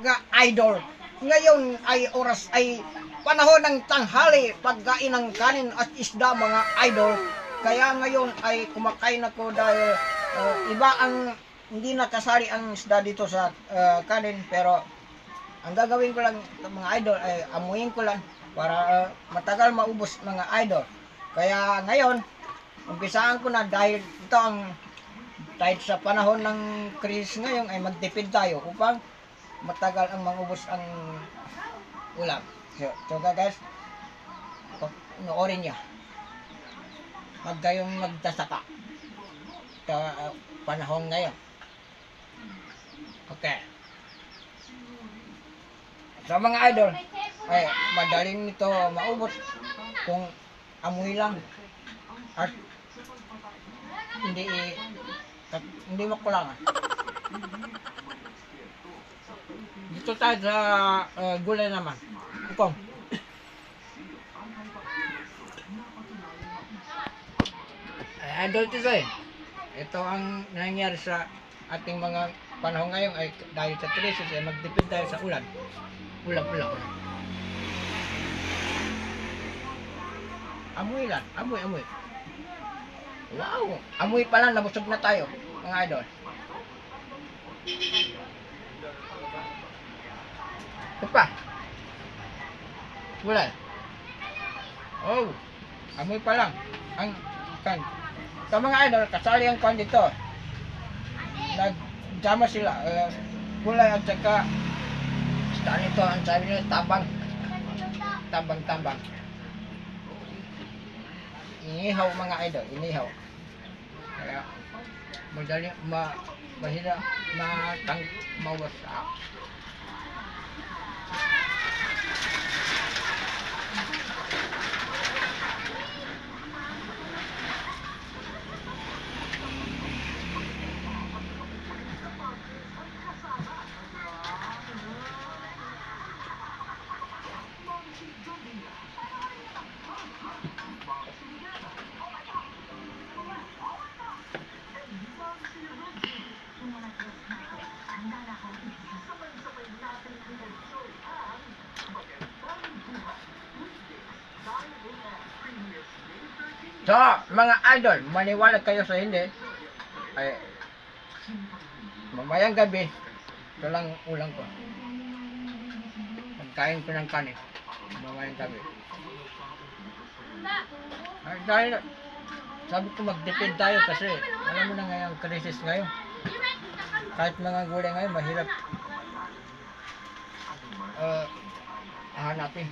nga idol. Ngayon ay oras ay panahon ng tanghali, pagkain ng kanin at isda mga idol. Kaya ngayon ay kumakain ako dahil iba ang hindi nakasali ang isda dito sa kanin, pero ang gagawin ko lang mga idol ay amuyin ko lang para matagal maubos mga idol. Kaya ngayon, umpisaan ko na dahil ito ang dahil sa panahon ng krisis ngayon ay magtipid tayo upang matagal ang mangubos ang ulam. So guys, noorin niya. Huwag kayong magdasaka sa panahon ngayon. Okay. Sa mga idol, ay madaling nito maubos kung amoy lang at hindi makulangan. Dito tayo sa gulay naman. Ukong. Ay, idol ito eh. Ito ang nangyari sa ating mga panahon ngayon ay dahil sa krisis ay magdipid tayo sa ulan. Ulam. Amoy lang. Amoy. Wow! Amoy pa lang, nabusog na tayo, mga idol. Ito pa. Wala. Oh! Amoy pa lang. Ang kan. Sa mga idol, kasali ang kan dito. Nagjama sila. Gulay at saka saan ito, ang sabi nila, tabang. Inihaw mga idol, inihaw. Kaya madali mahina mawasak. So, mga idol, maniwala kayo sa hindi, ay mamayang gabi, ito lang ulang ko. Pagkain ko ng kanin, mamayang gabi. Ay, dahil, sabi ko magdepend tayo kasi, alam mo na ngayon, krisis ngayon. Kahit mga gulay ngayon, mahirap hanapin.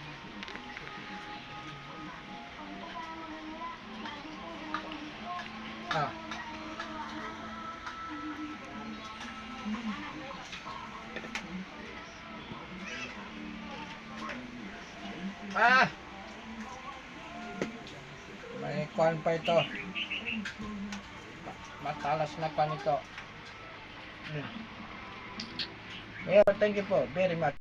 May kuhan pa ito. Matalas na pa nito. Yeah, thank you po very much.